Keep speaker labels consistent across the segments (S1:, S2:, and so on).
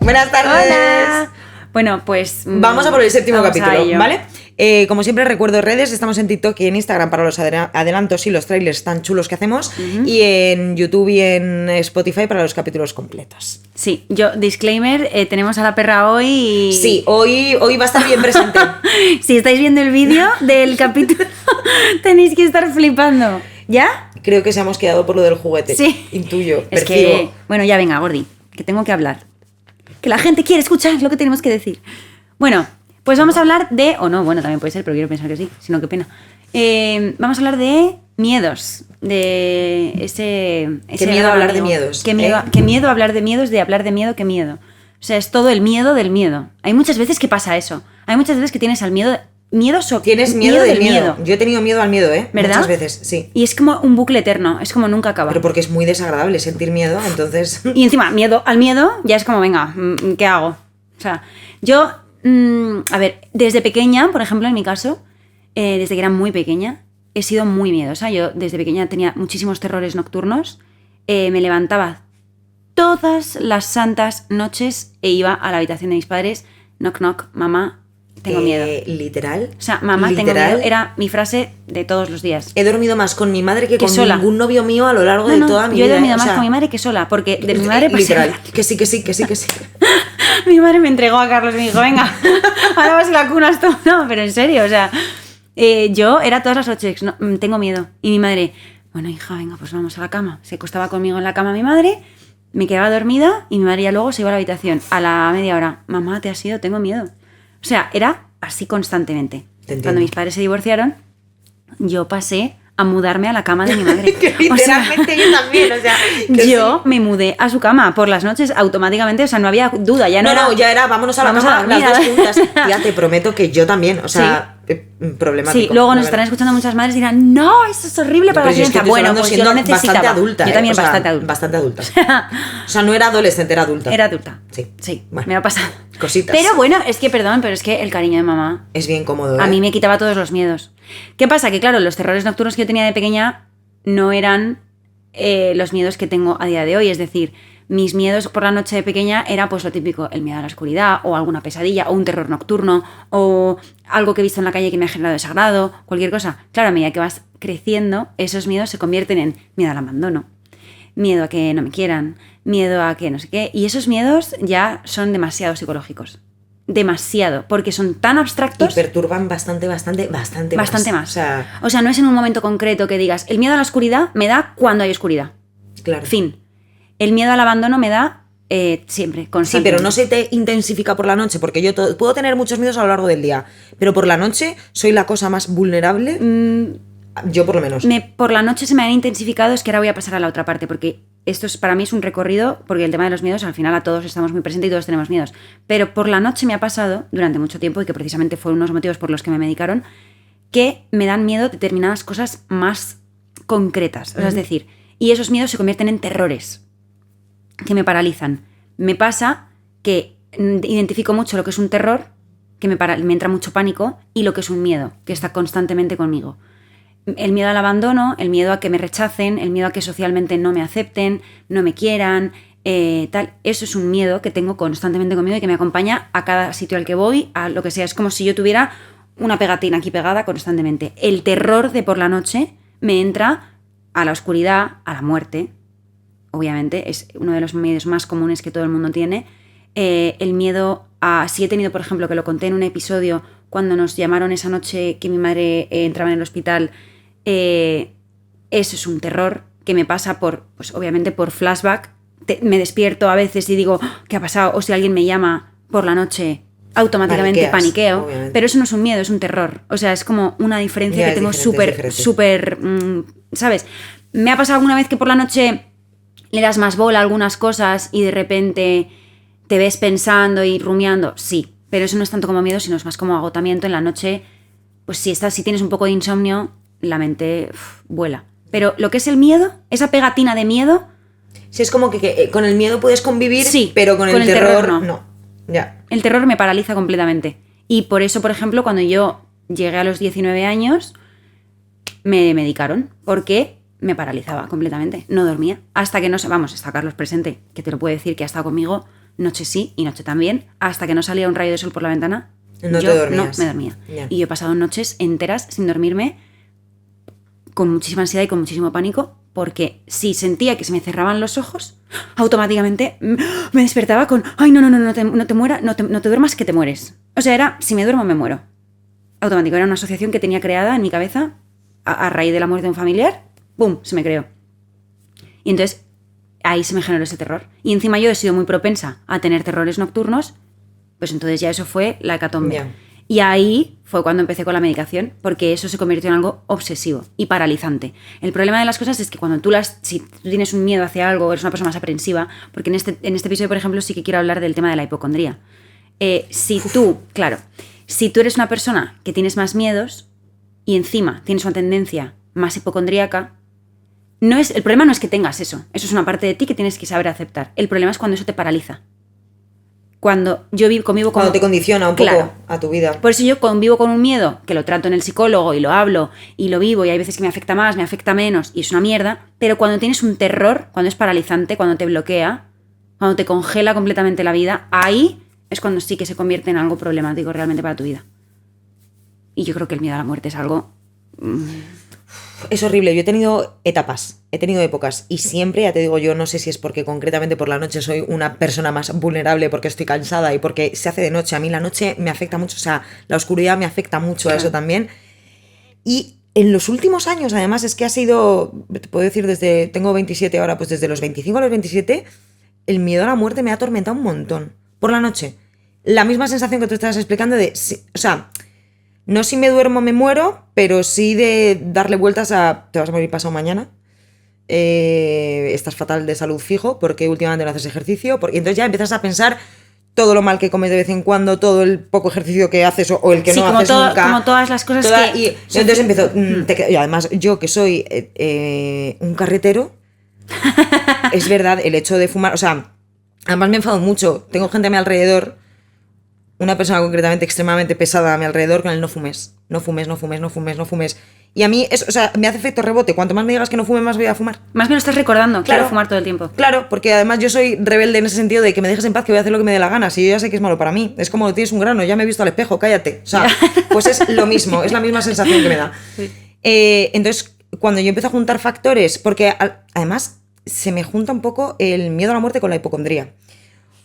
S1: Buenas tardes.
S2: Hola. Bueno, pues
S1: vamos a por el séptimo
S2: vamos
S1: capítulo, ¿vale? Como siempre recuerdo redes, estamos en TikTok y en Instagram para los adelantos y los trailers tan chulos que hacemos, y en YouTube y en Spotify para los capítulos completos.
S2: Sí, yo, disclaimer, tenemos a la perra hoy y...
S1: Sí, hoy va a estar bien presente.
S2: Si estáis viendo el vídeo del capítulo, tenéis que estar flipando. ¿Ya?
S1: Creo que se hemos quedado por lo del juguete.
S2: Sí.
S1: Intuyo,
S2: Es
S1: percibo.
S2: que, bueno, ya venga, Gordi, que tengo que hablar. Que la gente quiere escuchar lo que tenemos que decir. Bueno, pues vamos a hablar de... O no, bueno, también puede ser, pero quiero pensar que sí, si no, qué pena. Vamos a hablar de miedos, de ese
S1: Qué miedo
S2: gran
S1: hablar de
S2: amigo.
S1: miedos.
S2: Qué miedo hablar de miedos, de hablar de miedo, qué miedo. O sea, es todo el miedo del miedo. Hay muchas veces que pasa eso. Hay muchas veces que tienes al miedo...
S1: Tienes miedo del miedo. Yo he tenido miedo al miedo, ¿eh?
S2: ¿Verdad?
S1: Muchas veces, sí.
S2: Y es como un bucle eterno, es como nunca acaba.
S1: Pero porque es muy desagradable sentir miedo, entonces...
S2: Y encima, miedo al miedo, ya es como, venga, ¿qué hago? O sea, yo, a ver, desde pequeña, por ejemplo, en mi caso, desde que era muy pequeña, he sido muy miedosa. Yo desde pequeña tenía muchísimos terrores nocturnos. Me levantaba todas las santas noches e iba a la habitación de mis padres, knock knock, mamá, tengo miedo.
S1: ¿Literal?
S2: O sea, mamá, tengo miedo, era mi frase de todos los días.
S1: He dormido más con mi madre que con
S2: sola.
S1: ningún novio mío a lo largo de toda mi vida.
S2: Yo he dormido
S1: o
S2: más
S1: sea,
S2: con mi madre que sola, porque de mi madre pasé...
S1: Literal, que sí.
S2: Mi madre me entregó a Carlos y me dijo, venga, ahora vas a la cuna tú. No, pero en serio, o sea, yo era todas las noches, no, tengo miedo. Y mi madre, bueno, hija, venga, pues vamos a la cama. Se acostaba conmigo en la cama mi madre, me quedaba dormida y mi madre ya luego se iba a la habitación. A la media hora, mamá, ¿te has ido? Tengo miedo. O sea, era así constantemente. Cuando mis padres se divorciaron, yo pasé a mudarme a la cama de mi madre.
S1: Que literalmente yo también, o sea...
S2: Yo me mudé a su cama por las noches automáticamente, o sea, no había duda, ya no,
S1: ya era, vámonos a la cama las dos juntas. Tía, te prometo que yo también, o sea... Sí. Problemático.
S2: Sí, luego nos estarán escuchando muchas madres y dirán, no, eso es horrible para la crianza. Bueno, pues yo lo necesitaba.
S1: Bastante adulta,
S2: yo también,
S1: o sea,
S2: bastante adulta.
S1: O sea, no era adolescente, era adulta.
S2: Era adulta.
S1: Sí.
S2: Bueno, me ha pasado.
S1: Cositas.
S2: Pero bueno, es que, perdón, pero es que el cariño de mamá...
S1: Es bien cómodo, ¿eh?
S2: A mí me quitaba todos los miedos. ¿Qué pasa? Que claro, los terrores nocturnos que yo tenía de pequeña no eran los miedos que tengo a día de hoy. Es decir, mis miedos por la noche de pequeña era pues lo típico, el miedo a la oscuridad, o alguna pesadilla, o un terror nocturno, o algo que he visto en la calle que me ha generado desagrado, cualquier cosa. Claro, a medida que vas creciendo, esos miedos se convierten en miedo al abandono, miedo a que no me quieran, miedo a que no sé qué. Y esos miedos ya son demasiado psicológicos. Demasiado, porque son tan abstractos.
S1: Y perturban bastante más.
S2: O sea, no es en un momento concreto que digas, el miedo a la oscuridad me da cuando hay oscuridad.
S1: Claro.
S2: Fin. El miedo al abandono me da siempre, constantemente.
S1: Sí, pero no se te intensifica por la noche, porque yo puedo tener muchos miedos a lo largo del día, pero por la noche soy la cosa más vulnerable, yo por lo menos.
S2: Por la noche se me han intensificado, es que ahora voy a pasar a la otra parte, porque esto para mí es un recorrido, porque el tema de los miedos, al final a todos estamos muy presentes y todos tenemos miedos, pero por la noche me ha pasado, durante mucho tiempo, y que precisamente fueron unos motivos por los que me medicaron, que me dan miedo determinadas cosas más concretas, o sea, es decir, y esos miedos se convierten en terrores que me paralizan. Me pasa que identifico mucho lo que es un terror, que me entra mucho pánico, y lo que es un miedo, que está constantemente conmigo. El miedo al abandono, el miedo a que me rechacen, el miedo a que socialmente no me acepten, no me quieran, tal. Eso es un miedo que tengo constantemente conmigo y que me acompaña a cada sitio al que voy, a lo que sea. Es como si yo tuviera una pegatina aquí pegada constantemente. El terror de por la noche me entra a la oscuridad, a la muerte. Obviamente, es uno de los miedos más comunes que todo el mundo tiene. El miedo a... Si he tenido, por ejemplo, que lo conté en un episodio, cuando nos llamaron esa noche que mi madre entraba en el hospital, eso es un terror que me pasa pues obviamente por flashback. Me despierto a veces y digo, ¿qué ha pasado? O si alguien me llama por la noche, automáticamente paniqueo. Obviamente. Pero eso no es un miedo, es un terror. O sea, es como una diferencia que tengo súper, ¿sabes? Me ha pasado alguna vez que por la noche le das más bola a algunas cosas y de repente te ves pensando y rumiando. Sí, pero eso no es tanto como miedo, sino es más como agotamiento. En la noche, pues si tienes un poco de insomnio, la mente vuela. Pero lo que es el miedo, esa pegatina de miedo...
S1: Sí, es como que con el miedo puedes convivir,
S2: sí,
S1: pero con el terror no. Ya.
S2: El terror me paraliza completamente. Y por eso, por ejemplo, cuando yo llegué a los 19 años, me medicaron. Porque me paralizaba completamente. No dormía. Hasta que no... Vamos, está Carlos presente, que te lo puede decir, que ha estado conmigo noche sí y noche también. Hasta que no salía un rayo de sol por la ventana,
S1: No
S2: yo
S1: te dormías.
S2: no me dormía.
S1: Ya.
S2: Y yo he pasado noches enteras sin dormirme, con muchísima ansiedad y con muchísimo pánico, porque si sentía que se me cerraban los ojos, automáticamente me despertaba con, ay, no te mueras, no te duermas, que te mueres. O sea, era, si me duermo, me muero. Automático, era una asociación que tenía creada en mi cabeza a raíz de la muerte de un familiar, ¡pum!, se me creó. Y entonces ahí se me generó ese terror. Y encima yo he sido muy propensa a tener terrores nocturnos, pues entonces ya eso fue la hecatombe.
S1: Ya.
S2: Y ahí fue cuando empecé con la medicación, porque eso se convirtió en algo obsesivo y paralizante. El problema de las cosas es que cuando si tú tienes un miedo hacia algo, eres una persona más aprensiva, porque en este episodio, por ejemplo, sí que quiero hablar del tema de la hipocondría. Si tú eres una persona que tienes más miedos y encima tienes una tendencia más hipocondríaca, el problema no es que tengas eso es una parte de ti que tienes que saber aceptar. El problema es cuando eso te paraliza. Cuando yo convivo con...
S1: Cuando te condiciona un poco
S2: Claro.
S1: a tu vida.
S2: Por eso yo convivo con un miedo, que lo trato en el psicólogo y lo hablo y lo vivo, y hay veces que me afecta más, me afecta menos, y es una mierda, pero cuando tienes un terror, cuando es paralizante, cuando te bloquea, cuando te congela completamente la vida, ahí es cuando sí que se convierte en algo problemático realmente para tu vida. Y yo creo que el miedo a la muerte es algo...
S1: Es horrible, yo he tenido etapas, he tenido épocas y siempre, ya te digo, yo no sé si es porque concretamente por la noche soy una persona más vulnerable porque estoy cansada y porque se hace de noche. A mí la noche me afecta mucho, o sea, la oscuridad me afecta mucho a eso también. Y en los últimos años, además, es que ha sido, te puedo decir, tengo 27 ahora, pues desde los 25 a los 27, el miedo a la muerte me ha atormentado un montón. Por la noche. La misma sensación que tú estabas explicando o sea... No si me duermo me muero, pero sí de darle vueltas a te vas a morir pasado mañana, estás fatal de salud fijo porque últimamente no haces ejercicio, y entonces ya empiezas a pensar todo lo mal que comes de vez en cuando, todo el poco ejercicio que haces o el que no haces nunca.
S2: Como todas las cosas
S1: y entonces empiezo, y además yo que soy un carretero, es verdad, el hecho de fumar, o sea, además me enfado mucho, tengo gente a mi alrededor, una persona concretamente extremadamente pesada a mi alrededor con el no fumes. Y a mí, o sea, me hace efecto rebote. Cuanto más me digas que no fume, más voy a fumar.
S2: Más bien lo estás recordando,
S1: Claro.
S2: quiero fumar todo el tiempo.
S1: Claro, porque además yo soy rebelde en ese sentido de que me dejes en paz, que voy a hacer lo que me dé la gana. Si yo ya sé que es malo para mí. Es como tienes un grano, ya me he visto al espejo, cállate. O sea, pues es lo mismo, es la misma sensación que me da.
S2: Sí.
S1: Entonces, cuando yo empiezo a juntar factores, porque además se me junta un poco el miedo a la muerte con la hipocondría.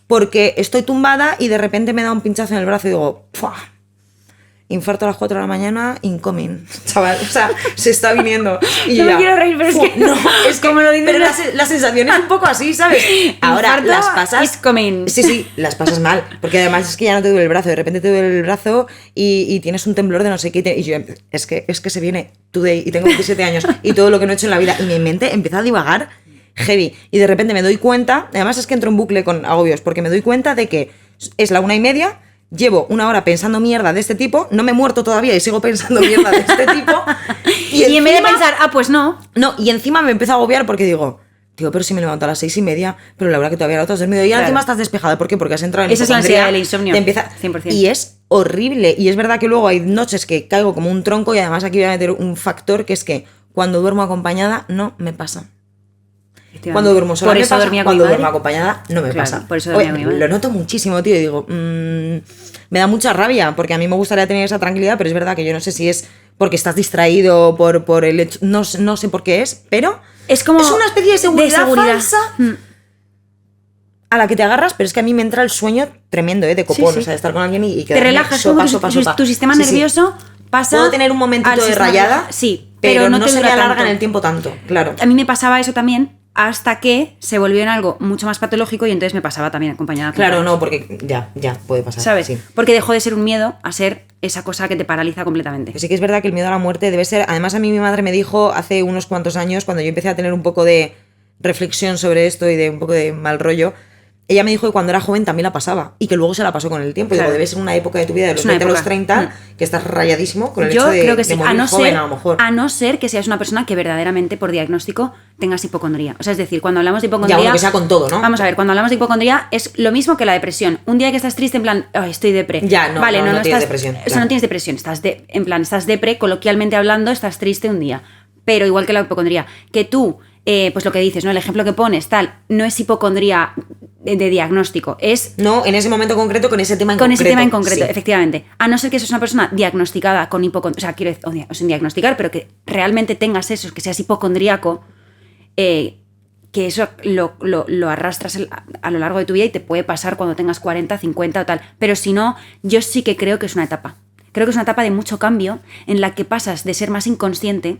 S1: Porque estoy tumbada y de repente me da un pinchazo en el brazo y digo, ¡pua! Infarto a las 4 de la mañana, incoming. Chaval, o sea, se está viniendo. Y
S2: no me quiero reír, pero es que...
S1: No, es como lo dices. Pero la sensación es un poco así, ¿sabes? Ahora
S2: Infarto
S1: las pasas...
S2: is coming.
S1: Sí, las pasas mal. Porque además es que ya no te duele el brazo. De repente te duele el brazo y tienes un temblor de no sé qué. Y yo, es que se viene today y tengo 27 años y todo lo que no he hecho en la vida. Y mi mente empieza a divagar heavy. Y de repente me doy cuenta, además es que entro en bucle con agobios, porque me doy cuenta de que es la 1:30, llevo 1 hora pensando mierda de este tipo, no me he muerto todavía y sigo pensando mierda de este tipo.
S2: Y en vez de pensar, pues no.
S1: No, y encima me empiezo a agobiar porque digo, pero si me levanto a las 6:30, pero la hora que todavía no te has dormido y
S2: Claro.
S1: encima estás despejada. ¿Por qué? Porque has entrado en
S2: Esa es la
S1: hipocondría,
S2: ansiedad del insomnio.
S1: te empieza,
S2: 100%.
S1: Y es horrible. Y es verdad que luego hay noches que caigo como un tronco y además aquí voy a meter un factor que es que cuando duermo acompañada no me pasa. Cuando duermo sola
S2: por
S1: me
S2: eso
S1: pasa,
S2: dormía con
S1: cuando
S2: mi madre.
S1: duermo acompañada no me
S2: Claro,
S1: pasa.
S2: por eso dormía con mi madre.
S1: Lo noto muchísimo, tío, y digo, me da mucha rabia, porque a mí me gustaría tener esa tranquilidad, pero es verdad que yo no sé si es porque estás distraído, por el hecho, no sé por qué es, pero
S2: es como
S1: una especie de seguridad, falsa
S2: Mm.
S1: a la que te agarras, pero es que a mí me entra el sueño tremendo, de copón,
S2: Sí.
S1: o sea, de estar con alguien y
S2: Te
S1: quedarme
S2: relajas,
S1: sopa,
S2: como
S1: sopa,
S2: tu,
S1: sopa.
S2: tu sistema
S1: Sí, sí.
S2: nervioso pasa.
S1: Puedo tener un momentito
S2: al
S1: de
S2: sistema
S1: rayada,
S2: nervioso. Sí,
S1: pero no
S2: te
S1: se me
S2: dura
S1: alarga
S2: tanto.
S1: en el tiempo tanto, claro.
S2: A mí me pasaba eso también hasta que se volvió en algo mucho más patológico y entonces me pasaba también acompañada. con
S1: Claro,
S2: padres.
S1: no, porque ya puede pasar.
S2: ¿Sabes?
S1: Sí.
S2: Porque dejó de ser un miedo a ser esa cosa que te paraliza completamente.
S1: Pues sí que es verdad que el miedo a la muerte debe ser... Además, a mí mi madre me dijo hace unos cuantos años, cuando yo empecé a tener un poco de reflexión sobre esto y de un poco de mal rollo, ella me dijo que cuando era joven también la pasaba y que luego se la pasó con el tiempo.
S2: Claro.
S1: Y digo, debe ser una época de tu vida de los
S2: Es una
S1: 20 a los
S2: época.
S1: 30 que estás rayadísimo con el
S2: Yo
S1: hecho de,
S2: creo que
S1: de
S2: sí,
S1: morir joven a lo mejor.
S2: a no ser que seas una persona que verdaderamente por diagnóstico tengas hipocondría. O sea, es decir, cuando hablamos de hipocondría...
S1: Ya, bueno, que sea con todo, ¿no?
S2: Vamos a ver, cuando hablamos de hipocondría es lo mismo que la depresión. Un día que estás triste en plan, ay, estoy depre.
S1: Ya, no, no tienes depresión,
S2: O sea,
S1: claro.
S2: no tienes depresión, estás depre, coloquialmente hablando, estás triste un día. Pero igual que la hipocondría, que tú, pues lo que dices, ¿no? El ejemplo que pones, tal, no es hipocondría de diagnóstico, es...
S1: No, en ese momento concreto, con ese tema en
S2: con
S1: concreto.
S2: ese tema en concreto,
S1: sí.
S2: efectivamente. A no ser que seas una persona diagnosticada con hipocondría, o sea, quiero decir, o sin diagnosticar, pero que realmente tengas eso, que seas hipocondríaco, que eso lo arrastras a lo largo de tu vida y te puede pasar cuando tengas 40, 50 o tal. Pero si no, yo sí que creo que es una etapa. Creo que es una etapa de mucho cambio en la que pasas de ser más inconsciente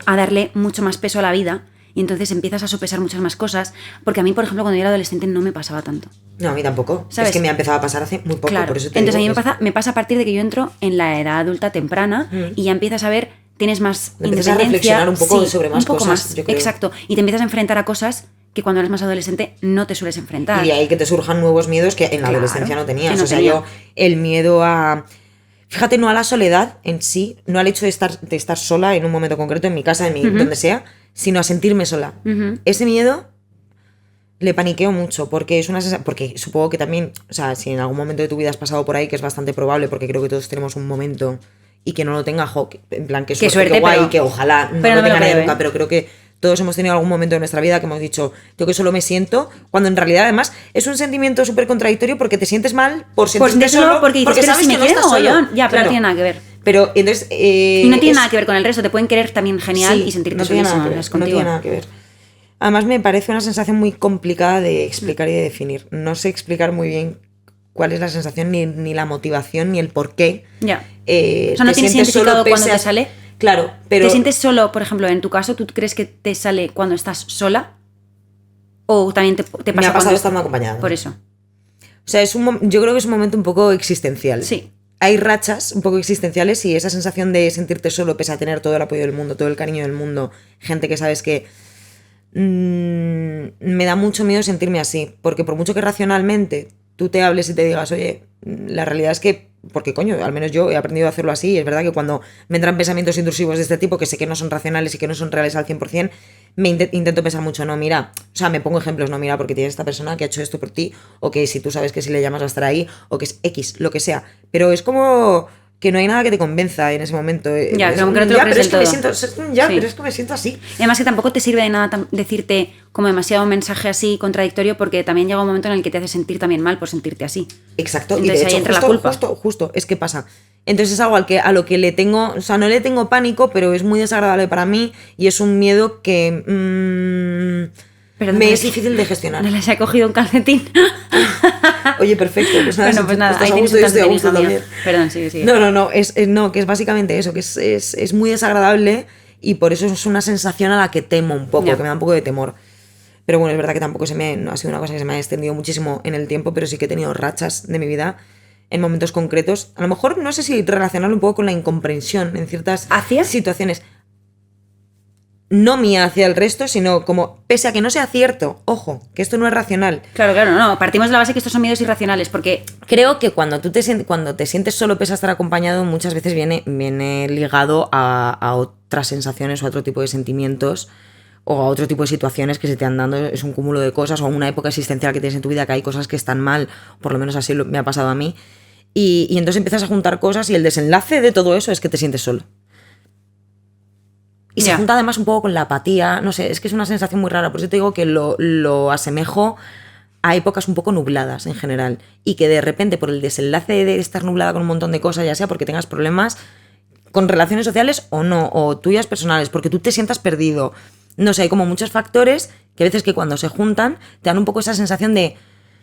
S2: a darle mucho más peso a la vida y entonces empiezas a sopesar muchas más cosas, porque a mí, por ejemplo, cuando yo era adolescente no me pasaba tanto.
S1: No, a mí tampoco.
S2: ¿Sabes?
S1: Es que me ha empezado a pasar hace muy poco,
S2: Claro.
S1: por eso te
S2: Entonces
S1: digo
S2: a mí me pasa a partir de que yo entro en la edad adulta temprana y ya empiezas a ver, tienes más
S1: empiezas a
S2: independencia.
S1: reflexionar un poco
S2: Sí,
S1: sobre más
S2: un poco
S1: cosas,
S2: más,
S1: yo creo.
S2: exacto. Y te empiezas a enfrentar a cosas que cuando eres más adolescente no te sueles enfrentar.
S1: Y de ahí que te surjan nuevos miedos que en la
S2: Claro,
S1: adolescencia no tenías.
S2: que no
S1: o sea,
S2: tenía.
S1: yo, el miedo a... Fíjate, no a la soledad en sí, no al hecho de estar sola en un momento concreto, en mi casa, donde sea, sino a sentirme sola. Ese miedo le paniqueo mucho, porque es una sensación, porque supongo que también, o sea, si en algún momento de tu vida has pasado por ahí, que es bastante probable, porque creo que todos tenemos un momento, y que no lo tenga, en plan, que suerte, que guay,
S2: pero,
S1: que ojalá no
S2: pero
S1: lo
S2: no me
S1: tenga
S2: lo
S1: nadie
S2: creo,
S1: nunca, pero creo que todos hemos tenido algún momento de nuestra vida que hemos dicho, yo que solo me siento, cuando en realidad además es un sentimiento súper contradictorio porque te sientes mal por sentirte solo,
S2: porque dices, pero
S1: sabes
S2: si me
S1: que no
S2: quiero
S1: estás solo.
S2: mogollón. Ya, pero
S1: Claro.
S2: no tiene nada que ver.
S1: Pero entonces...
S2: Y no tiene nada que ver con el resto, te pueden querer también genial
S1: sí,
S2: y sentirte
S1: no tiene nada
S2: solísima,
S1: que ver,
S2: es contigo.
S1: no tiene nada que ver. Además me parece una sensación muy complicada de explicar y de definir. No sé explicar muy bien cuál es la sensación, ni la motivación, ni el por qué.
S2: Ya. O sea, no tienes identificado cuando te sale.
S1: Claro, pero...
S2: ¿Te sientes solo, por ejemplo, en tu caso? ¿Tú crees que te sale cuando estás sola? ¿O también te pasa
S1: me ha pasado
S2: cuando...
S1: estando acompañada.
S2: Por eso.
S1: O sea, yo creo que es un momento un poco existencial.
S2: Sí.
S1: Hay rachas un poco existenciales y esa sensación de sentirte solo pese a tener todo el apoyo del mundo, todo el cariño del mundo, gente que sabes que... me da mucho miedo sentirme así, porque por mucho que racionalmente tú te hables y te digas, oye, la realidad es que, porque coño, al menos yo he aprendido a hacerlo así, es verdad que cuando me entran pensamientos intrusivos de este tipo, que sé que no son racionales y que no son reales al 100%, me intento pensar mucho, no, mira, o sea, me pongo ejemplos, no, mira, porque tienes esta persona que ha hecho esto por ti, o que si tú sabes que si le llamas va a estar ahí, o que es X, lo que sea, pero es como... que no hay nada que te convenza en ese momento.
S2: Ya, como que no te lo crees del todo.
S1: Pero es que me siento así.
S2: Y además que tampoco te sirve de nada decirte como demasiado mensaje así contradictorio, porque también llega un momento en el que te hace sentir también mal por sentirte así.
S1: Exacto.
S2: Entonces
S1: y de
S2: ahí
S1: hecho,
S2: entra la culpa.
S1: Justo, es que pasa. Entonces es algo a lo que le tengo, o sea, no le tengo pánico, pero es muy desagradable para mí y es un miedo que
S2: Pero
S1: me es difícil de gestionar.
S2: No les he cogido un calcetín.
S1: Oye, perfecto. Pues nada,
S2: Bueno,
S1: si
S2: pues
S1: tú
S2: nada,
S1: estás
S2: ahí
S1: a
S2: tienes
S1: gusto,
S2: un
S1: yo estoy a
S2: calcetín,
S1: gusto
S2: hija mía.
S1: también.
S2: Perdón, sigue.
S1: No, que es básicamente eso, que es muy desagradable y por eso es una sensación a la que temo un poco,
S2: Ya.
S1: que me da un poco de temor. Pero bueno, es verdad que tampoco no ha sido una cosa que se me ha extendido muchísimo en el tiempo, pero sí que he tenido rachas de mi vida en momentos concretos. A lo mejor no sé si relacionarlo un poco con la incomprensión en ciertas
S2: ¿Hacia?
S1: situaciones. No mía hacia el resto, sino como, pese a que no sea cierto, ojo, que esto no es racional.
S2: Claro, no. Partimos de la base que estos son miedos irracionales, porque...
S1: Creo que cuando cuando te sientes solo pese a estar acompañado, muchas veces viene ligado a otras sensaciones o a otro tipo de sentimientos o a otro tipo de situaciones que se te han dado. Es un cúmulo de cosas o una época existencial que tienes en tu vida que hay cosas que están mal, por lo menos así me ha pasado a mí. Y entonces empiezas a juntar cosas y el desenlace de todo eso es que te sientes solo. Y se junta además un poco con la apatía, no sé, es que es una sensación muy rara, por eso te digo que lo asemejo a épocas un poco nubladas en general y que de repente por el desenlace de estar nublada con un montón de cosas, ya sea porque tengas problemas con relaciones sociales o no, o tuyas personales, porque tú te sientas perdido, no sé, hay como muchos factores que a veces que cuando se juntan te dan un poco esa sensación de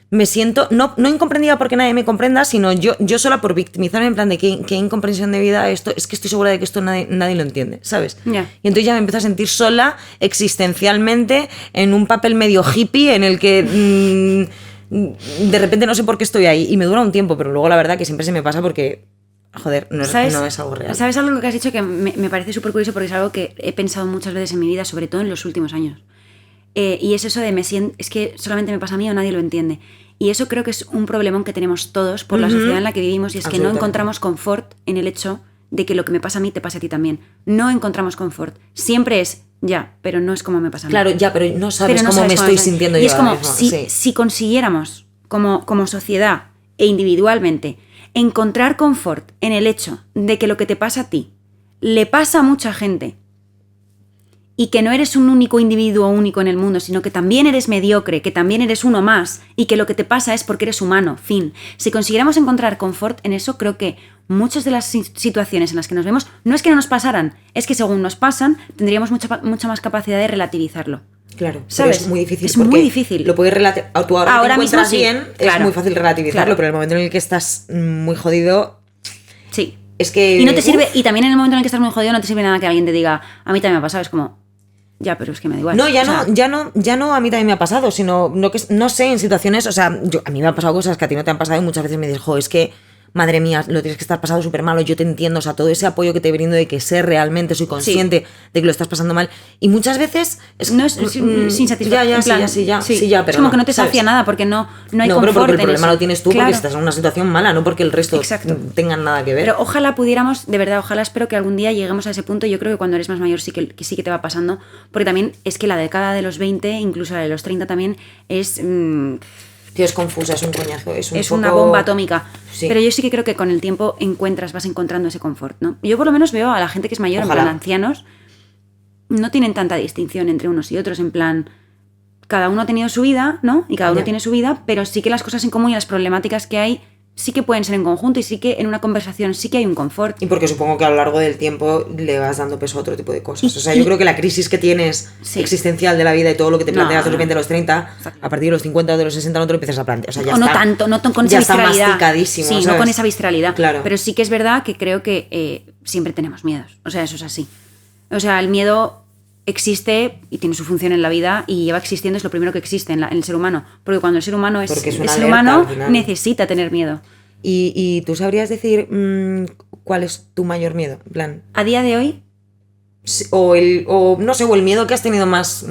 S1: me siento, no incomprendida porque nadie me comprenda, sino yo sola por victimizarme en plan de qué incomprensión de vida esto, es que estoy segura de que esto nadie lo entiende, ¿sabes?
S2: Yeah.
S1: Y entonces ya me empiezo a sentir sola existencialmente en un papel medio hippie en el que de repente no sé por qué estoy ahí y me dura un tiempo, pero luego la verdad que siempre se me pasa porque, joder, no es algo real.
S2: ¿Sabes algo que has dicho que me parece súper curioso porque es algo que he pensado muchas veces en mi vida, sobre todo en los últimos años? Y es eso de es que solamente me pasa a mí o nadie lo entiende. Y eso creo que es un problemón que tenemos todos por la sociedad en la que vivimos y es que no encontramos confort en el hecho de que lo que me pasa a mí te pase a ti también. No encontramos confort. Siempre es, ya, pero no es como me pasa a mí.
S1: Claro, ya, pero no sabes cómo me estoy sintiendo yo.
S2: Y es como,
S1: mismo.
S2: si consiguiéramos, como sociedad e individualmente, encontrar confort en el hecho de que lo que te pasa a ti le pasa a mucha gente, y que no eres un único individuo único en el mundo, sino que también eres mediocre, que también eres uno más y que lo que te pasa es porque eres humano, fin. Si consiguiéramos encontrar confort en eso, creo que muchas de las situaciones en las que nos vemos no es que no nos pasaran, es que según nos pasan tendríamos mucha más capacidad de relativizarlo.
S1: Claro,
S2: ¿sabes?
S1: pero es muy difícil.
S2: Es muy difícil.
S1: Lo puedes relativizar. Tú ahora te encuentras
S2: mismo, sí.
S1: bien,
S2: Claro.
S1: es muy fácil relativizarlo,
S2: Claro.
S1: pero en el momento en el que estás muy jodido,
S2: Sí.
S1: es que...
S2: Y no te sirve, y también en el momento en el que estás muy jodido no te sirve nada que alguien te diga, a mí también me ha pasado, es como, ya, pero es que me da igual.
S1: No, ya
S2: O sea,
S1: ya no a mí también me ha pasado, sino no sé, en situaciones, o sea, a mí me han pasado cosas que a ti no te han pasado y muchas veces me dices, jo, es que, madre mía, lo tienes que estar pasando súper malo, yo te entiendo, o sea, todo ese apoyo que te brindo de que sé realmente, soy consciente de que lo estás pasando mal, y muchas veces...
S2: no es sin satisfacción.
S1: Sí, ya, pero
S2: es como que no te
S1: ¿sabes?
S2: sacia nada porque no hay
S1: No,
S2: confort
S1: pero porque el
S2: en
S1: problema
S2: eso.
S1: lo tienes tú
S2: Claro.
S1: porque estás en una situación mala, no porque el resto
S2: Exacto.
S1: tengan nada que ver.
S2: Pero ojalá pudiéramos, de verdad, ojalá espero que algún día lleguemos a ese punto. Yo creo que cuando eres más mayor sí que te va pasando, porque también es que la década de los 20, incluso la de los 30 también, es...
S1: Tío, es confusa, es un coñazo, es
S2: una bomba atómica.
S1: Sí.
S2: Pero yo sí que creo que con el tiempo vas encontrando ese confort, ¿no? Yo por lo menos veo a la gente que es mayor,
S1: Ojalá.
S2: en plan ancianos, no tienen tanta distinción entre unos y otros, en plan, cada uno ha tenido su vida, ¿no? Y cada uno
S1: Ya.
S2: tiene su vida, pero sí que las cosas en común y las problemáticas que hay sí que pueden ser en conjunto y sí que en una conversación sí que hay un confort.
S1: Y porque supongo que a lo largo del tiempo le vas dando peso a otro tipo de cosas. O sea,
S2: Y-
S1: yo creo que la crisis que tienes
S2: Sí.
S1: existencial de la vida y todo lo que te
S2: No,
S1: planteas de
S2: no.
S1: repente a los 30,
S2: Exacto.
S1: a partir de los 50 o de los 60 no te lo empiezas a plantear. O sea, ya
S2: O no
S1: está,
S2: tanto, no con
S1: ya
S2: esa
S1: está
S2: visceralidad.
S1: masticadísimo,
S2: Sí, no
S1: ¿sabes?
S2: con esa visceralidad.
S1: Claro.
S2: Pero sí que es verdad que creo que siempre tenemos miedos. O sea, eso es así. O sea, el miedo existe y tiene su función en la vida y lleva existiendo, es lo primero que existe en el ser humano. Porque cuando el ser humano es
S1: Porque es una
S2: ser
S1: alerta,
S2: humano,
S1: al final.
S2: necesita tener miedo.
S1: Y tú sabrías decir cuál es tu mayor miedo, en plan,
S2: A día de hoy,
S1: o no sé, o el miedo que has tenido más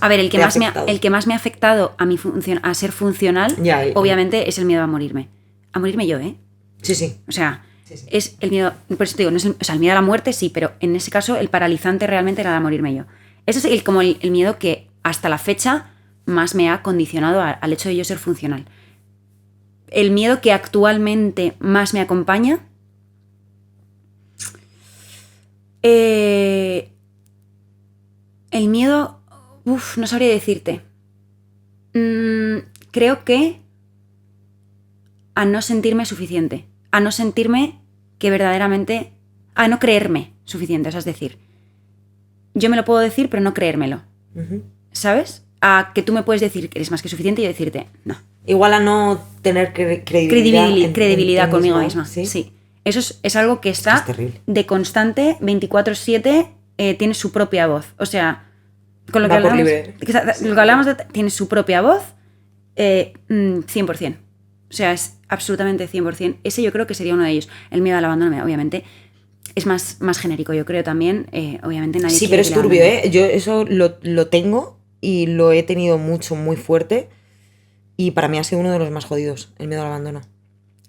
S2: a ver, el que
S1: te ha
S2: más me ha
S1: afectado.
S2: afectado a a ser funcional,
S1: Ya,
S2: obviamente, es el miedo a morirme. A morirme yo, ¿eh?
S1: Sí, sí.
S2: O sea,
S1: Sí, sí.
S2: es el miedo, por eso te digo, no es o sea, el miedo a la muerte sí, pero en ese caso el paralizante realmente era a morirme yo. Ese es como el miedo que hasta la fecha más me ha condicionado al hecho de yo ser funcional. El miedo que actualmente más me acompaña, el miedo, no sabría decirte. Creo que a no sentirme suficiente, a no sentirme que verdaderamente, a no creerme suficiente, o sea, es decir, yo me lo puedo decir pero no creérmelo,
S1: Ujú.
S2: ¿sabes? A que tú me puedes decir que eres más que suficiente y yo decirte, no.
S1: Igual a no tener credibilidad,
S2: Credibilidad
S1: ti
S2: conmigo
S1: mismo,
S2: misma, sí. Eso es algo que
S1: Es
S2: está
S1: terrible.
S2: de constante, 24/7, tiene su propia voz, o sea, con lo que
S1: Va por
S2: hablamos,
S1: libre.
S2: lo que hablamos tiene su propia voz, 100%. O sea, es absolutamente 100%. Ese yo creo que sería uno de ellos. El miedo al abandono, obviamente, es más genérico, yo creo también. Obviamente nadie
S1: Sí,
S2: quiere
S1: pero es
S2: que le
S1: turbio,
S2: abandonen.
S1: ¿eh? Yo eso lo tengo y lo he tenido mucho, muy fuerte. Y para mí ha sido uno de los más jodidos, el miedo al abandono.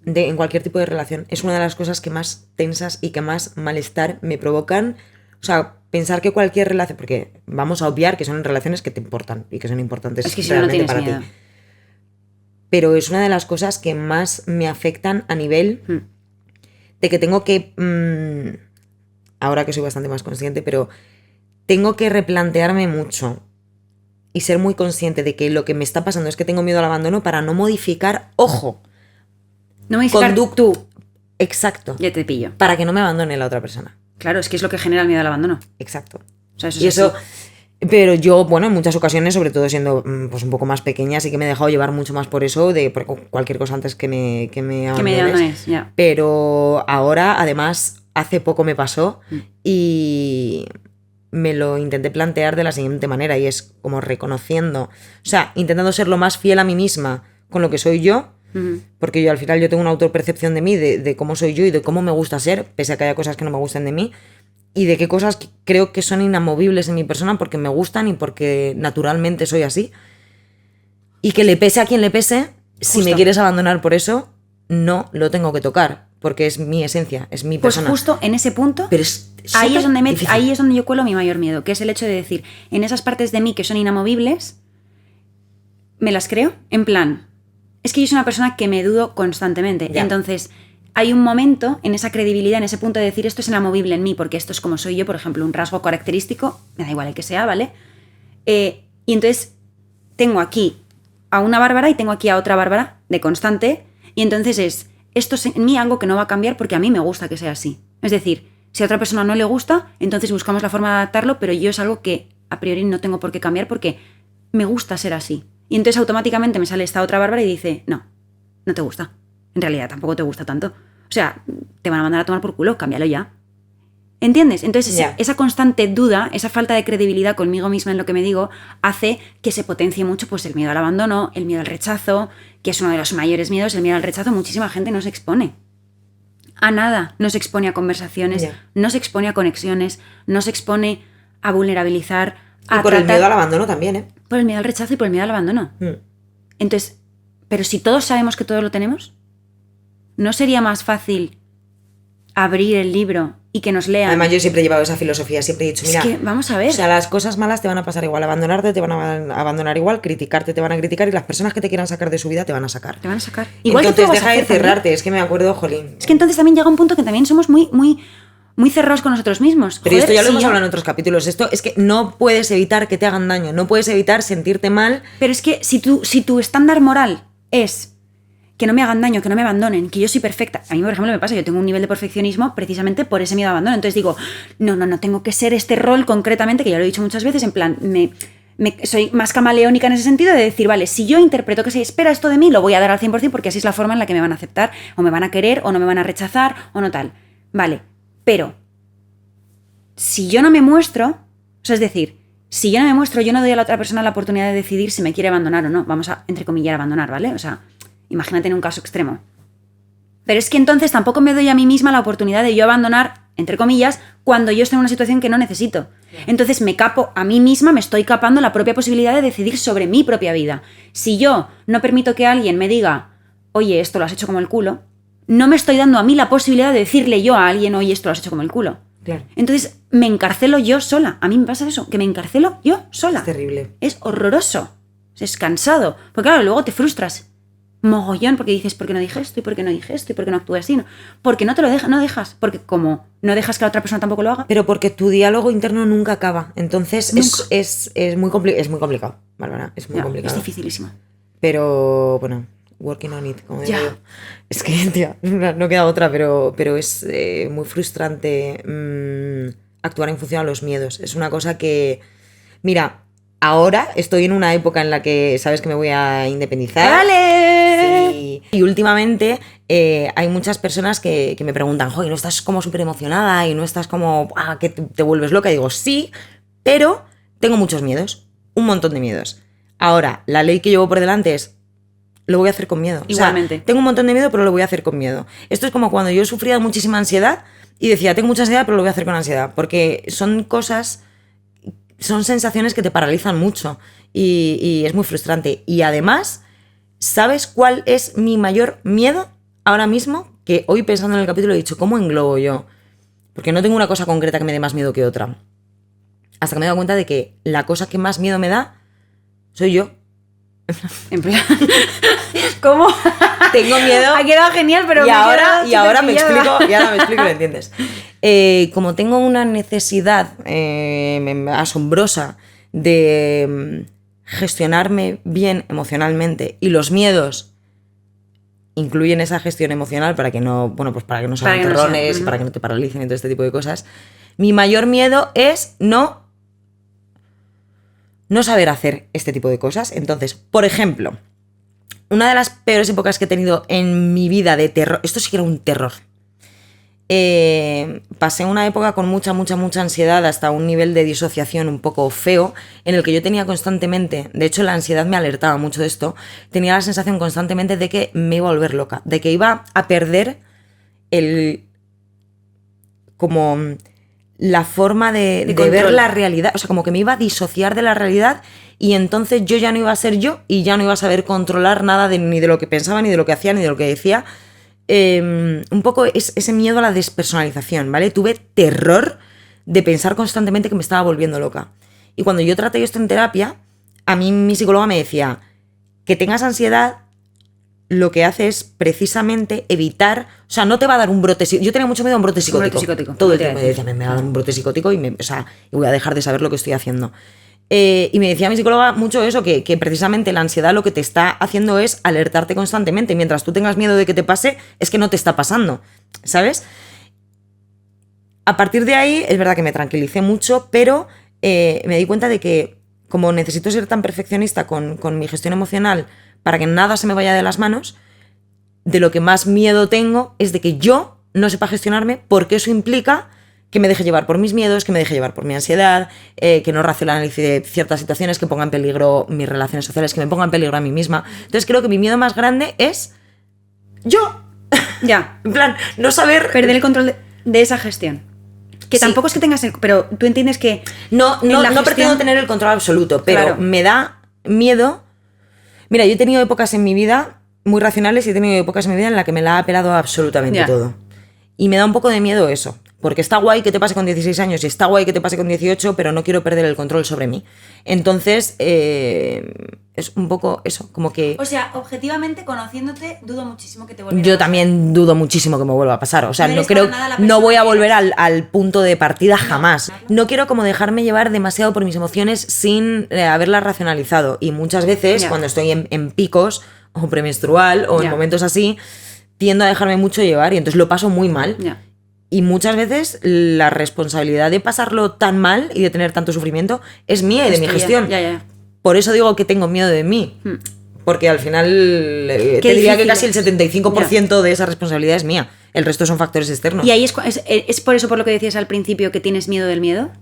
S1: En cualquier tipo de relación. Es una de las cosas que más tensas y que más malestar me provocan. O sea, pensar que cualquier relación... Porque vamos a obviar que son relaciones que te importan y que son importantes
S2: Es que si no, no
S1: realmente
S2: tienes
S1: para
S2: miedo.
S1: ti. Pero es una de las cosas que más me afectan a nivel de que tengo que... ahora que soy bastante más consciente, pero tengo que replantearme mucho y ser muy consciente de que lo que me está pasando es que tengo miedo al abandono para no modificar, ojo,
S2: No me dices tú,
S1: exacto,
S2: ya te pillo.
S1: para que no me abandone la otra persona.
S2: Claro, es que es lo que genera el miedo al abandono.
S1: Exacto.
S2: O sea, eso
S1: Y
S2: es
S1: eso,
S2: así.
S1: pero yo, bueno, en muchas ocasiones, sobre todo siendo pues un poco más pequeña, sí que me he dejado llevar mucho más por eso, por cualquier cosa antes que me
S2: Que me
S1: abandones.
S2: abandones, ya.
S1: Pero ahora, además, hace poco me pasó y me lo intenté plantear de la siguiente manera y es como reconociendo, o sea, intentando ser lo más fiel a mí misma con lo que soy yo, porque yo al final yo tengo una autopercepción de mí, de cómo soy yo y de cómo me gusta ser, pese a que haya cosas que no me gustan de mí, y de qué cosas creo que son inamovibles en mi persona porque me gustan y porque naturalmente soy así. Y que le pese a quien le pese, si
S2: Justo.
S1: me quieres abandonar por eso, no lo tengo que tocar, porque es mi esencia, es mi
S2: Pues
S1: persona.
S2: justo en ese punto,
S1: Pero es
S2: ahí es, donde
S1: difícil.
S2: ahí es donde yo cuelo mi mayor miedo, que es el hecho de decir, en esas partes de mí que son inamovibles, me las creo, en plan, es que yo soy una persona que me dudo constantemente.
S1: Ya.
S2: Entonces, hay un momento en esa credibilidad, en ese punto de decir esto es inamovible en mí, porque esto es como soy yo, por ejemplo, un rasgo característico, me da igual el que sea, ¿vale? Y entonces tengo aquí a una Bárbara y tengo aquí a otra Bárbara de constante, y entonces esto es en mí algo que no va a cambiar porque a mí me gusta que sea así. Es decir, si a otra persona no le gusta, entonces buscamos la forma de adaptarlo, pero yo es algo que a priori no tengo por qué cambiar porque me gusta ser así. Y entonces automáticamente me sale esta otra Bárbara y dice, no te gusta. En realidad tampoco te gusta tanto. O sea, te van a mandar a tomar por culo, cámbialo ya. ¿Entiendes? Entonces esa constante duda, esa falta de credibilidad conmigo misma en lo que me digo, hace que se potencie mucho pues el miedo al abandono, el miedo al rechazo, que es uno de los mayores miedos, el miedo al rechazo. Muchísima gente no se expone a nada, no se expone a conversaciones, no se expone a conexiones, no se expone a vulnerabilizar, a
S1: y por el miedo al abandono también, ¿eh?
S2: Por el miedo al rechazo y por el miedo al abandono. Entonces, pero si todos sabemos que todos lo tenemos, ¿no sería más fácil abrir el libro y que nos lean?
S1: Además, yo siempre he llevado esa filosofía, siempre he dicho, mira,
S2: es que, vamos a ver.
S1: O sea, las cosas malas te van a pasar igual, abandonarte te van a abandonar igual, criticarte te van a criticar y las personas que te quieran sacar de su vida te van a sacar.
S2: Te van a sacar. Igual
S1: entonces
S2: que tú
S1: deja de cerrarte, es que me acuerdo, jolín.
S2: Es que entonces también llega un punto que también somos muy cerrados con nosotros mismos.
S1: Pero esto ya lo hemos hablado en otros capítulos. Esto es que no puedes evitar que te hagan daño, no puedes evitar sentirte mal.
S2: Pero es que si tu estándar moral es que no me hagan daño, que no me abandonen, que yo soy perfecta. A mí, por ejemplo, me pasa, yo tengo un nivel de perfeccionismo precisamente por ese miedo a abandono. Entonces digo, no tengo que ser este rol concretamente, que ya lo he dicho muchas veces, en plan, soy más camaleónica en ese sentido de decir, vale, si yo interpreto que se espera esto de mí, lo voy a dar al 100% porque así es la forma en la que me van a aceptar, o me van a querer, o no me van a rechazar, o no tal. Vale, pero si yo no me muestro, o sea, es decir, si yo no me muestro, yo no doy a la otra persona la oportunidad de decidir si me quiere abandonar o no. Vamos a, entre comillas, abandonar, ¿vale? O sea, imagínate en un caso extremo. Pero es que entonces tampoco me doy a mí misma la oportunidad de yo abandonar, entre comillas, cuando yo estoy en una situación que no necesito. Entonces me capo a mí misma, me estoy capando la propia posibilidad de decidir sobre mi propia vida. Si yo no permito que alguien me diga, oye, esto lo has hecho como el culo, no me estoy dando a mí la posibilidad de decirle yo a alguien, oye, esto lo has hecho como el culo.
S1: Claro.
S2: Entonces me encarcelo yo sola. A mí me pasa eso, que me encarcelo yo sola.
S1: Es terrible.
S2: Es horroroso. Es cansado. Porque claro, luego te frustras mogollón porque dices, ¿por qué no dije esto? ¿Y por qué no dije esto? ¿Y por qué no actué así? No, porque no te lo dejas, no dejas. Porque como no dejas que la otra persona tampoco lo haga.
S1: Pero porque tu diálogo interno nunca acaba. Entonces
S2: nunca.
S1: Es muy complicado, Bárbara. Es muy complicado.
S2: Es dificilísimo.
S1: Pero bueno, working on it, como digo yo. Es que, tía, no queda otra, pero es muy frustrante actuar en función a los miedos. Es una cosa que, mira, ahora estoy en una época en la que sabes que me voy a independizar.
S2: ¡Vale!
S1: Sí. Y últimamente hay muchas personas que me preguntan, joder, ¿no estás como súper emocionada y no estás como que te vuelves loca? Y digo, sí, pero tengo muchos miedos, un montón de miedos. Ahora, la ley que llevo por delante es, lo voy a hacer con miedo.
S2: Igualmente.
S1: O sea, tengo un montón de miedo, pero lo voy a hacer con miedo. Esto es como cuando yo sufría muchísima ansiedad y decía, tengo mucha ansiedad, pero lo voy a hacer con ansiedad. Porque son cosas, son sensaciones que te paralizan mucho y es muy frustrante. Y además, ¿sabes cuál es mi mayor miedo ahora mismo? Que hoy pensando en el capítulo he dicho, ¿cómo englobo yo? Porque no tengo una cosa concreta que me dé más miedo que otra. Hasta que me he dado cuenta de que la cosa que más miedo me da soy yo.
S2: En plan, ¿cómo?
S1: Tengo miedo.
S2: Ha quedado genial, pero
S1: y ahora me explico, lo entiendes. Como tengo una necesidad asombrosa de gestionarme bien emocionalmente y los miedos incluyen esa gestión emocional para que no, bueno, pues para que no sean terrones, para que no te paralicen y todo este tipo de cosas. Mi mayor miedo es no saber hacer este tipo de cosas. Entonces, por ejemplo, una de las peores épocas que he tenido en mi vida de terror, esto sí que era un terror. Pasé una época con mucha ansiedad hasta un nivel de disociación un poco feo, en el que yo tenía constantemente, de hecho la ansiedad me alertaba mucho de esto, tenía la sensación constantemente de que me iba a volver loca, de que iba a perder como la forma de ver la realidad, o sea, como que me iba a disociar de la realidad y entonces yo ya no iba a ser yo y ya no iba a saber controlar nada ni de lo que pensaba, ni de lo que hacía, ni de lo que decía. Un poco ese miedo a la despersonalización, ¿vale? Tuve terror de pensar constantemente que me estaba volviendo loca. Y cuando yo traté esto en terapia, a mí mi psicóloga me decía, que tengas ansiedad lo que hace es precisamente evitar, o sea, no te va a dar un brote. Yo tenía mucho miedo a un brote psicótico. Todo el tiempo me decía, me va a dar un brote psicótico y voy a dejar de saber lo que estoy haciendo. Y me decía mi psicóloga mucho eso, que precisamente la ansiedad lo que te está haciendo es alertarte constantemente. Mientras tú tengas miedo de que te pase, es que no te está pasando, ¿sabes? A partir de ahí, es verdad que me tranquilicé mucho, pero me di cuenta de que como necesito ser tan perfeccionista con mi gestión emocional para que nada se me vaya de las manos, de lo que más miedo tengo es de que yo no sepa gestionarme, porque eso implica que me deje llevar por mis miedos, que me deje llevar por mi ansiedad, que no racionalice ciertas situaciones, que ponga en peligro mis relaciones sociales, que me ponga en peligro a mí misma. Entonces creo que mi miedo más grande es yo.
S2: Ya.
S1: En plan, no saber...
S2: Perder el control de esa gestión. Que sí. Tampoco es que tengas... Pero tú entiendes que...
S1: No pretendo tener el control absoluto, pero claro, me da miedo... Mira, yo he tenido épocas en mi vida muy racionales y he tenido épocas en mi vida en la que me la ha pelado absolutamente todo. Y me da un poco de miedo eso. Porque está guay que te pase con 16 años y está guay que te pase con 18, pero no quiero perder el control sobre mí. Entonces, es un poco eso, como que...
S2: O sea, objetivamente, conociéndote, dudo muchísimo que te vuelva a pasar.
S1: Yo también dudo muchísimo que me vuelva a pasar. O sea, no voy a volver al punto de partida jamás. No quiero como dejarme llevar demasiado por mis emociones sin haberlas racionalizado. Y muchas veces, cuando estoy en picos, o premenstrual, o en momentos así, tiendo a dejarme mucho llevar y entonces lo paso muy mal. Y muchas veces la responsabilidad de pasarlo tan mal y de tener tanto sufrimiento es mía y de mi gestión. Por eso digo que tengo miedo de mí. Porque al final te diría que casi el 75% de esa responsabilidad es mía. El resto son factores externos.
S2: ¿Y ahí es por eso por lo que decías al principio que tienes miedo del miedo?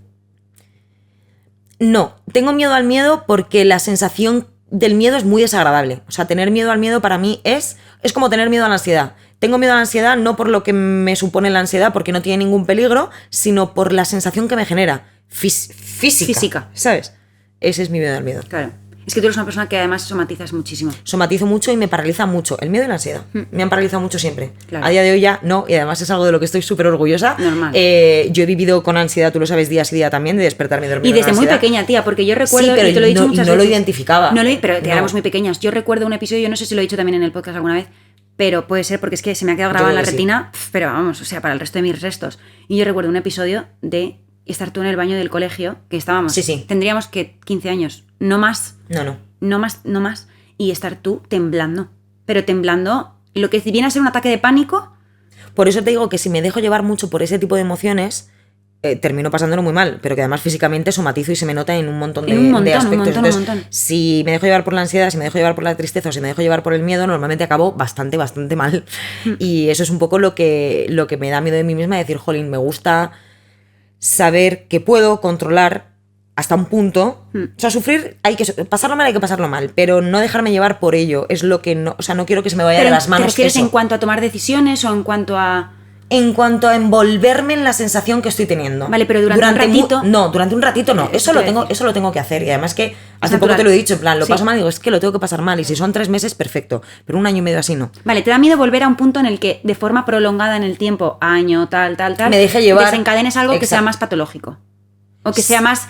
S1: No, tengo miedo al miedo porque la sensación del miedo es muy desagradable. O sea, tener miedo al miedo para mí es como tener miedo a la ansiedad. Tengo miedo a la ansiedad no por lo que me supone la ansiedad, porque no tiene ningún peligro, sino por la sensación que me genera. Física. ¿Sabes? Ese es mi miedo al miedo.
S2: Claro. Es que tú eres una persona que además somatizas muchísimo.
S1: Somatizo mucho y me paraliza mucho. El miedo y la ansiedad. Me han paralizado mucho siempre.
S2: Claro.
S1: A día de hoy ya no, y además es algo de lo que estoy súper orgullosa.
S2: Normal.
S1: Yo he vivido con ansiedad, tú lo sabes, día sí día también, de despertarme y dormir.
S2: Y desde muy pequeña, tía, porque yo recuerdo,
S1: pero
S2: y te lo he dicho muchas
S1: veces. No lo identificaba.
S2: Pero éramos muy pequeñas. Yo recuerdo un episodio, no sé si lo he dicho también en el podcast alguna vez, pero puede ser porque es que se me ha quedado grabado en la retina, pero vamos, o sea, para el resto de mis restos. Y yo recuerdo un episodio de estar tú en el baño del colegio, que estábamos, tendríamos que 15 años, no más. No más, y estar tú temblando, pero temblando, lo que viene a ser un ataque de pánico.
S1: Por eso te digo que si me dejo llevar mucho por ese tipo de emociones, termino pasándolo muy mal, pero que además físicamente somatizo y se me nota en un montón de aspectos. Entonces, si me dejo llevar por la ansiedad, si me dejo llevar por la tristeza o si me dejo llevar por el miedo, normalmente acabo bastante mal. Y eso es un poco lo que me da miedo de mí misma, decir, jolín, me gusta saber que puedo controlar hasta un punto. O sea, sufrir, hay que pasarlo mal, pero no dejarme llevar por ello. Es lo que no, o sea, no quiero que se me vaya de las manos.
S2: ¿Te refieres en cuanto a tomar decisiones o en cuanto a...?
S1: En cuanto a envolverme en la sensación que estoy teniendo.
S2: Vale, pero durante un ratito...
S1: durante un ratito no. Eso lo tengo que hacer. Y además que hace poco te lo he dicho, en plan, lo paso mal, digo, es que lo tengo que pasar mal. Y si son 3 meses, perfecto. Pero 1 año y medio así no.
S2: Vale, te da miedo volver a un punto en el que de forma prolongada en el tiempo, año, tal,
S1: me deje llevar,
S2: desencadenes algo que sea más patológico. O que sea más...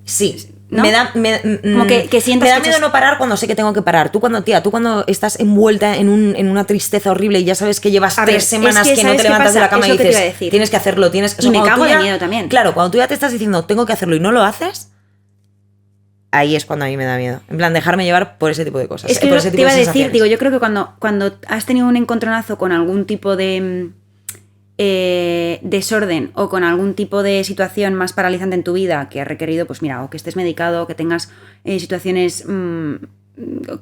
S1: Sí.
S2: ¿No? Como que sientas
S1: me da miedo no parar cuando sé que tengo que parar. Tú cuando estás envuelta en una tristeza horrible y ya sabes que llevas 3 semanas que no te levantas de la cama y dices, tienes que hacerlo,
S2: y me cago de miedo también.
S1: Claro, cuando tú ya te estás diciendo, tengo que hacerlo y no lo haces, ahí es cuando a mí me da miedo. En plan, dejarme llevar por ese tipo de cosas.
S2: Es que te iba a decir, digo, yo creo que cuando has tenido un encontronazo con algún tipo de desorden o con algún tipo de situación más paralizante en tu vida que ha requerido, pues mira, o que estés medicado, o que tengas situaciones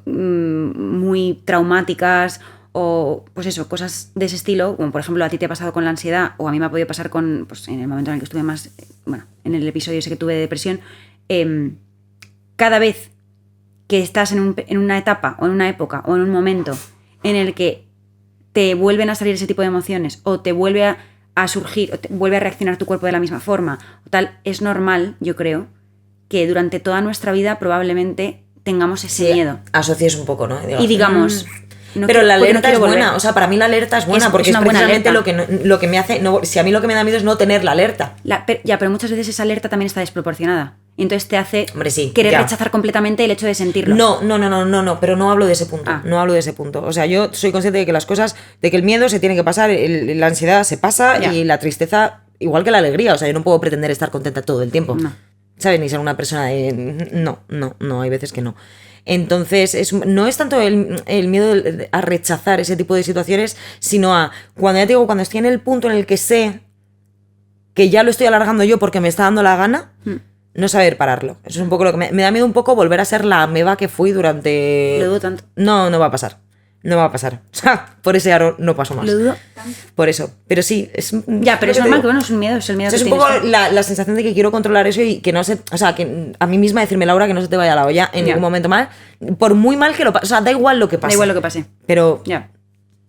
S2: muy traumáticas o pues eso, cosas de ese estilo, como por ejemplo a ti te ha pasado con la ansiedad o a mí me ha podido pasar con, pues en el momento en el que estuve más, en el episodio ese que tuve de depresión, cada vez que estás en una etapa o en una época o en un momento en el que te vuelven a salir ese tipo de emociones o te vuelve a surgir, o te vuelve a reaccionar tu cuerpo de la misma forma o tal, es normal, yo creo, que durante toda nuestra vida probablemente tengamos ese miedo.
S1: Asocies un poco, ¿no?
S2: Y digamos...
S1: pero la alerta es buena, o sea, para mí la alerta es buena porque es precisamente lo que me hace... No, si a mí lo que me da miedo es no tener la alerta.
S2: Pero muchas veces esa alerta también está desproporcionada. y entonces te hace
S1: Hombre, sí,
S2: querer
S1: ya.
S2: rechazar completamente el hecho de sentirlo.
S1: No, pero no hablo de ese punto.
S2: Ah.
S1: No hablo de ese punto. O sea, yo soy consciente de que las cosas, de que el miedo se tiene que pasar, la ansiedad se pasa
S2: Ya.
S1: y la tristeza, igual que la alegría. O sea, yo no puedo pretender estar contenta todo el tiempo.
S2: No.
S1: ¿Sabes? Ni ser una persona de... No, hay veces que no. Entonces, no es tanto el miedo a rechazar ese tipo de situaciones, sino a, cuando ya te digo, cuando estoy en el punto en el que sé que ya lo estoy alargando yo porque me está dando la gana, no saber pararlo. Eso es un poco lo que me da miedo, un poco volver a ser la ameba que fui durante...
S2: Lo dudo tanto.
S1: No va a pasar. No va a pasar. O sea, por ese aro no paso más.
S2: Lo dudo.
S1: Por eso. Pero sí, es...
S2: Ya, pero es
S1: lo que
S2: normal
S1: te
S2: que
S1: digo.
S2: bueno, es un miedo, es el miedo
S1: O sea,
S2: que
S1: es un
S2: tienes.
S1: poco la sensación de que quiero controlar eso y que no se... O sea, que a mí misma decirme, Laura, que no se te vaya la olla en
S2: Ya.
S1: ningún momento mal. Por muy mal que lo pase. O sea, da igual lo que pase.
S2: Da igual lo que pase.
S1: Pero
S2: Ya,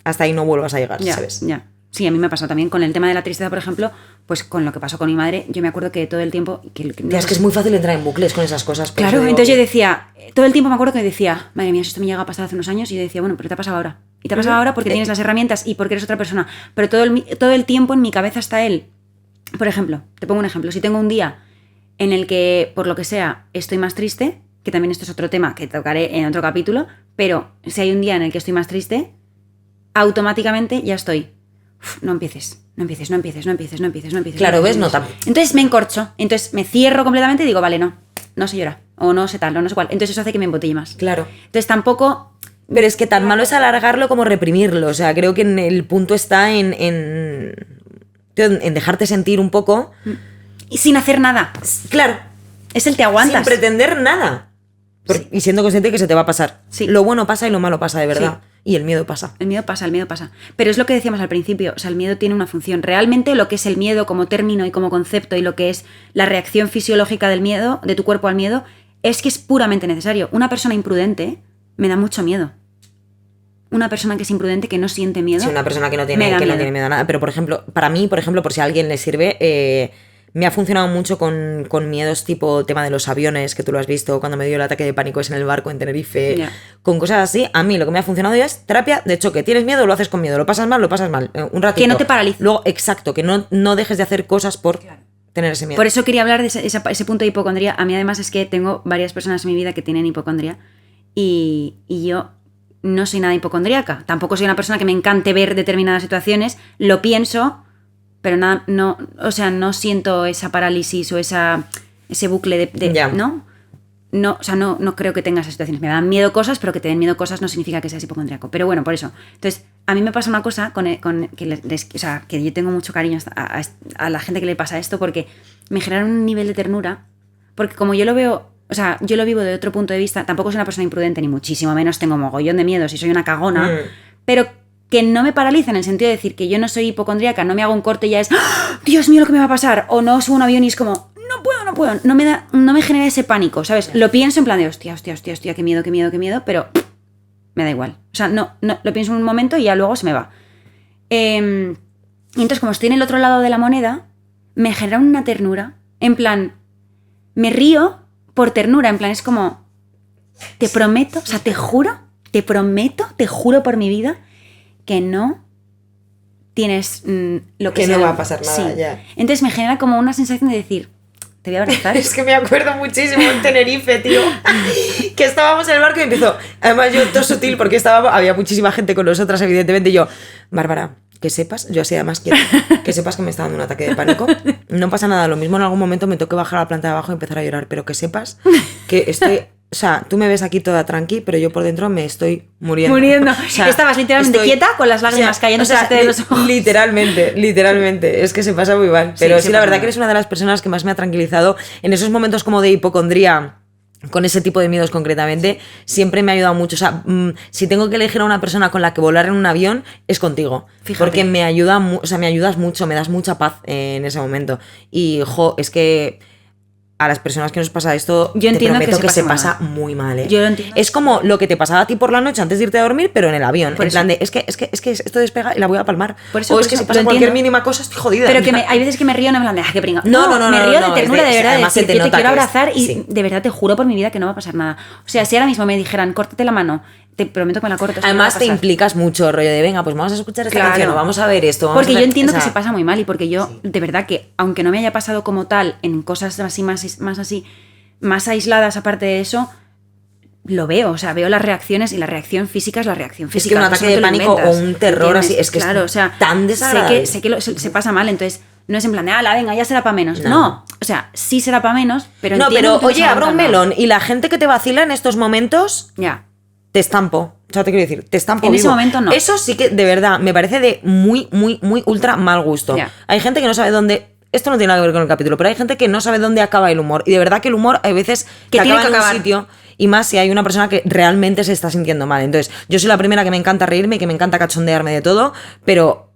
S1: hasta ahí no vuelvas a llegar,
S2: ya,
S1: ¿sabes?
S2: ya. Sí, a mí me ha pasado también con el tema de la tristeza, por ejemplo, pues con lo que pasó con mi madre, yo me acuerdo que todo el tiempo...
S1: Tía, es que es muy fácil entrar en bucles con esas cosas. por
S2: Claro,
S1: eso digo
S2: entonces yo
S1: que-
S2: decía, todo el tiempo me acuerdo que decía, madre mía, si esto me llega a pasar hace unos años, y yo decía, bueno, pero te ha pasado ahora. Y te ha pasado ahora porque tienes las herramientas y porque eres otra persona. Pero todo el tiempo en mi cabeza está él. Por ejemplo, te pongo un ejemplo. Si tengo un día en el que, por lo que sea, estoy más triste, que también esto es otro tema que tocaré en otro capítulo, pero si hay un día en el que estoy más triste, automáticamente ya estoy. "Uf, no empieces.
S1: Claro, ¿ves? No,
S2: Entonces me encorcho, entonces me cierro completamente y digo, vale, no se llora, o no sé tal, o no sé cuál. Entonces eso hace que me embotelle más.
S1: Claro.
S2: Entonces tampoco...
S1: Pero es que tan malo es alargarlo como reprimirlo. O sea, creo que el punto está en dejarte sentir un poco.
S2: Y sin hacer nada.
S1: Claro.
S2: Es el te aguantas.
S1: Sin pretender nada.
S2: Sí.
S1: Y siendo consciente que se te va a pasar.
S2: Sí.
S1: Lo bueno pasa y lo malo pasa de verdad. Y el miedo pasa.
S2: El miedo pasa. Pero es lo que decíamos al principio, o sea, el miedo tiene una función. Realmente lo que es el miedo como término y como concepto y lo que es la reacción fisiológica del miedo, de tu cuerpo al miedo, es que es puramente necesario. Una persona imprudente me da mucho miedo. Una persona que es imprudente, que no siente miedo.
S1: Si una persona que no
S2: me
S1: tiene,
S2: da
S1: que no
S2: miedo.
S1: tiene miedo a nada. Pero por ejemplo, para mí, por si a alguien le sirve, me ha funcionado mucho con miedos tipo tema de los aviones, que tú lo has visto, cuando me dio el ataque de pánico es en el barco en Tenerife,
S2: Ya.
S1: con cosas así. A mí lo que me ha funcionado ya es terapia de choque. Tienes miedo, lo haces con miedo. Lo pasas mal. Un ratito.
S2: Que no te paralice.
S1: Luego, exacto, que no dejes de hacer cosas por tener ese miedo.
S2: Por eso quería hablar de ese punto de hipocondría. A mí además es que tengo varias personas en mi vida que tienen hipocondría y yo no soy nada hipocondríaca. Tampoco soy una persona que me encante ver determinadas situaciones. Lo pienso, pero nada, no, o sea, no siento esa parálisis o ese bucle de
S1: Ya.
S2: ¿no? No, o sea, no creo que tenga esas situaciones. Me dan miedo cosas, pero que te den miedo cosas no significa que seas hipocondríaco. Pero bueno, por eso. Entonces, a mí me pasa una cosa o sea, que yo tengo mucho cariño a la gente que le pasa esto porque me genera un nivel de ternura. Porque como yo lo veo, o sea, yo lo vivo de otro punto de vista, tampoco soy una persona imprudente, ni muchísimo menos tengo mogollón de miedos y soy una cagona, pero que no me paraliza en el sentido de decir que yo no soy hipocondríaca, no me hago un corte y ya es ¡ah! Dios mío, lo que me va a pasar, o no subo a un avión y es como no puedo, no me genera ese pánico, ¿sabes? Lo pienso en plan de hostia, qué miedo, pero me da igual, o sea, no lo pienso un momento y ya luego se me va. Y entonces como estoy en el otro lado de la moneda, me genera una ternura, en plan, me río por ternura, en plan, es como, te prometo, o sea, te juro por mi vida que no tienes lo que
S1: Que
S2: sea.
S1: no va a pasar nada, ya.
S2: Entonces me genera como una sensación de decir, te voy a abrazar.
S1: Es que me acuerdo muchísimo en Tenerife, tío. Que estábamos en el barco y empezó. Además, yo todo sutil porque había muchísima gente con nosotras, evidentemente. Y yo, Bárbara, que sepas, yo así además quieta, que sepas que me está dando un ataque de pánico. No pasa nada, lo mismo en algún momento me toque bajar a la planta de abajo y empezar a llorar, pero que sepas que estoy. O sea, tú me ves aquí toda tranqui, pero yo por dentro me estoy muriendo.
S2: O sea, estabas literalmente quieta con las lágrimas cayéndose de los ojos.
S1: Literalmente. Es que se pasa muy mal. Pero sí, la verdad
S2: mal.
S1: que eres una de las personas que más me ha tranquilizado en esos momentos como de hipocondría. Con ese tipo de miedos concretamente, siempre me ha ayudado mucho. O sea, si tengo que elegir a una persona con la que volar en un avión, es contigo.
S2: Fíjate.
S1: Porque me ayudas mucho, me das mucha paz en ese momento. Y, es que a las personas que nos pasa esto,
S2: yo entiendo
S1: te prometo que se
S2: muy
S1: pasa
S2: mal.
S1: muy mal, ¿eh?
S2: Yo lo entiendo.
S1: Es como lo que te pasaba a ti por la noche antes de irte a dormir, pero en el avión.
S2: Por
S1: en
S2: eso.
S1: plan de, es que esto despega y la voy a palmar.
S2: Por eso,
S1: o
S2: por
S1: es que
S2: eso,
S1: si pasa
S2: lo
S1: cualquier
S2: entiendo.
S1: mínima cosa, estoy jodida.
S2: Pero que hay veces que me río en plan de, qué pringa.
S1: No,
S2: me río
S1: no,
S2: de ternura, de verdad.
S1: además
S2: De
S1: se te
S2: decir, yo te
S1: nota
S2: quiero
S1: que es-
S2: abrazar y
S1: sí.
S2: de verdad te juro por mi vida que no va a pasar nada. O sea, si ahora mismo me dijeran, córtate la mano, te prometo que me la corto.
S1: Además
S2: no va a
S1: te
S2: pasar.
S1: implicas mucho, rollo de, venga, pues vamos a escuchar esta
S2: Claro.
S1: canción, o vamos a ver esto. Vamos
S2: Porque
S1: a
S2: yo
S1: hacer-
S2: entiendo
S1: o sea,
S2: que se pasa muy mal y porque yo, de verdad que, aunque no me haya pasado como tal en cosas así más así, más aisladas aparte de eso, lo veo, o sea, veo las reacciones y la reacción física es la reacción
S1: Es
S2: física.
S1: que un ataque de pánico o un terror así, es que
S2: claro,
S1: es
S2: o sea,
S1: tan desagradable.
S2: sé que se pasa mal, entonces no es en plan de, ala, venga, ya será para menos. No, o sea, sí será para menos, pero
S1: No,
S2: entiendo
S1: pero
S2: que tú
S1: oye,
S2: estás
S1: abro un
S2: aguantando.
S1: melón y la gente que te vacila en estos momentos,
S2: Ya.
S1: te estampo. O sea, te quiero decir, te estampo
S2: En
S1: vivo.
S2: ese momento no.
S1: Eso sí que, de verdad, me parece de muy, muy, muy ultra mal gusto.
S2: Ya.
S1: Hay gente que no sabe dónde... Esto no tiene nada que ver con el capítulo, pero hay gente que no sabe dónde acaba el humor. Y de verdad que el humor hay veces
S2: Que tiene
S1: acaba
S2: que
S1: en un
S2: acabar.
S1: sitio, y más si hay una persona que realmente se está sintiendo mal. Entonces, yo soy la primera que me encanta reírme, que me encanta cachondearme de todo, pero...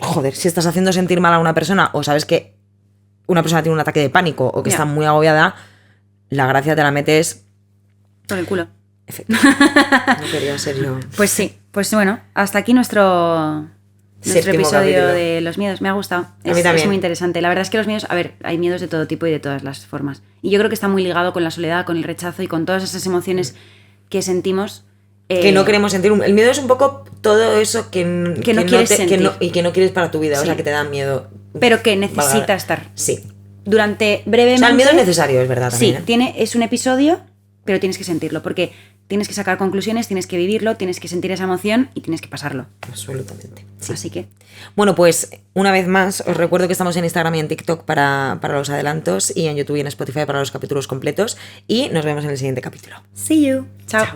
S1: Joder, si estás haciendo sentir mal a una persona o sabes que una persona tiene un ataque de pánico o que
S2: Ya.
S1: está muy agobiada, la gracia te la metes...
S2: Por el culo.
S1: No quería ser yo.
S2: Pues sí, pues bueno, hasta aquí nuestro
S1: Séptimo
S2: episodio
S1: capítulo.
S2: de los miedos. Me ha gustado.
S1: A mí también.
S2: Es muy interesante. La verdad es que los miedos, a ver, hay miedos de todo tipo y de todas las formas. Y yo creo que está muy ligado con la soledad, con el rechazo y con todas esas emociones que sentimos.
S1: Que no queremos sentir. El miedo es un poco todo eso que
S2: no quieres sentir.
S1: y que no quieres para tu vida, o
S2: Sí.
S1: sea, que te da miedo.
S2: Pero que necesita estar.
S1: Sí.
S2: Durante
S1: O
S2: brevemente.
S1: sea, el miedo es necesario, es verdad.
S2: Sí,
S1: También, ¿eh?
S2: es un episodio, pero tienes que sentirlo. Porque tienes que sacar conclusiones, tienes que vivirlo, tienes que sentir esa emoción y tienes que pasarlo.
S1: Absolutamente. Sí.
S2: Así que.
S1: Bueno, pues una vez más os recuerdo que estamos en Instagram y en TikTok para los adelantos y en YouTube y en Spotify para los capítulos completos y nos vemos en el siguiente capítulo.
S2: See you. Chao.